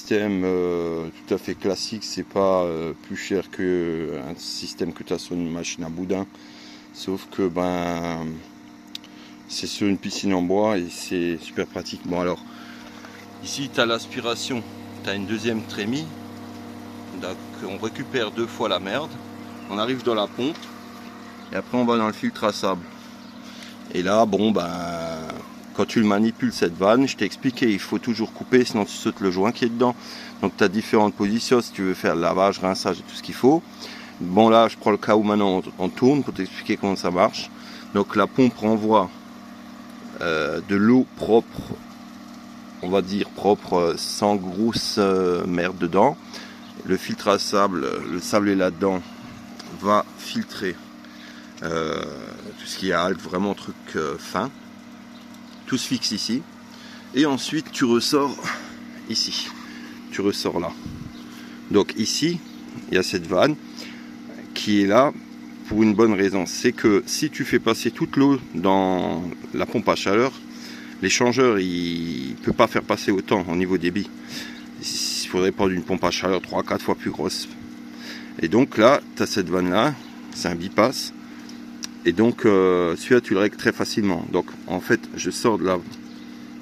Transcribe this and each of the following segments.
système tout à fait classique, c'est pas plus cher qu'un système que tu as sur une machine à boudin, sauf que c'est sur une piscine en bois et c'est super pratique. Bon alors, ici tu as l'aspiration, tu as une deuxième trémie, donc on récupère 2 fois la merde, on arrive dans la pompe et après on va dans le filtre à sable. Et là, quand tu le manipules cette vanne, je t'ai expliqué, il faut toujours couper, sinon tu sautes le joint qui est dedans. Donc tu as différentes positions si tu veux faire le lavage, rinçage et tout ce qu'il faut. Bon là, je prends le cas où maintenant on tourne pour t'expliquer comment ça marche. Donc la pompe renvoie de l'eau propre, on va dire propre, sans grosse merde dedans. Le filtre à sable, le sable est là-dedans, va filtrer tout ce qui est algues, vraiment truc fin. Tout se fixe ici. Et ensuite tu ressors ici. Tu ressors là. Donc ici, il y a cette vanne qui est là pour une bonne raison. C'est que si tu fais passer toute l'eau dans la pompe à chaleur, l'échangeur il ne peut pas faire passer autant au niveau débit. Il faudrait prendre une pompe à chaleur 3-4 fois plus grosse. Et donc là, tu as cette vanne là, c'est un bipass. Et donc celui-là tu le règles très facilement. Donc en fait je sors de la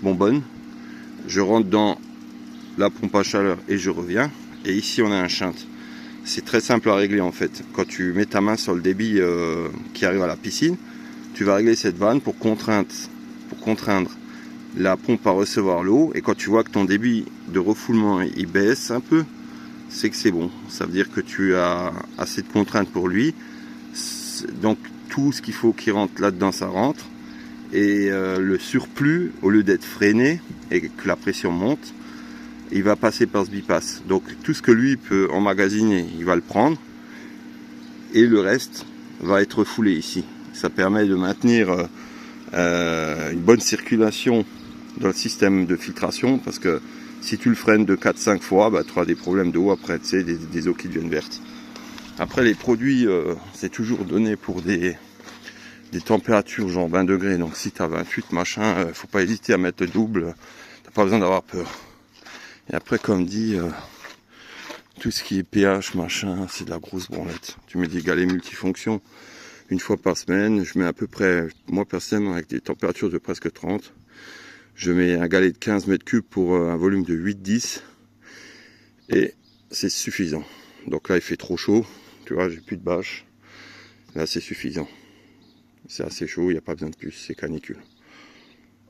bonbonne, je rentre dans la pompe à chaleur et je reviens. Et ici on a un shunt. C'est très simple à régler en fait. Quand tu mets ta main sur le débit qui arrive à la piscine, tu vas régler cette vanne pour contraindre la pompe à recevoir l'eau. Et quand tu vois que ton débit de refoulement il baisse un peu, c'est que c'est bon. Ça veut dire que tu as assez de contraintes pour lui. Donc tout ce qu'il faut qui rentre là-dedans, ça rentre. Et le surplus, au lieu d'être freiné et que la pression monte, il va passer par ce bipass. Donc tout ce que lui peut emmagasiner, il va le prendre. Et le reste va être refoulé ici. Ça permet de maintenir une bonne circulation dans le système de filtration. Parce que si tu le freines de 4-5 fois, tu auras des problèmes d'eau après, tu sais, des eaux qui deviennent vertes. Après les produits, c'est toujours donné pour des températures genre 20 degrés. Donc si tu as 28 machin, faut pas hésiter à mettre le double. T'as pas besoin d'avoir peur. Et après comme dit, tout ce qui est pH machin, c'est de la grosse branlette. Tu mets des galets multifonctions une fois par semaine. Je mets à peu près, moi personnellement avec des températures de presque 30, je mets un galet de 15 mètres cubes pour un volume de 8-10 et c'est suffisant. Donc là il fait trop chaud. Tu vois, j'ai plus de bâche. Là, c'est suffisant. C'est assez chaud, il n'y a pas besoin de plus, c'est canicule.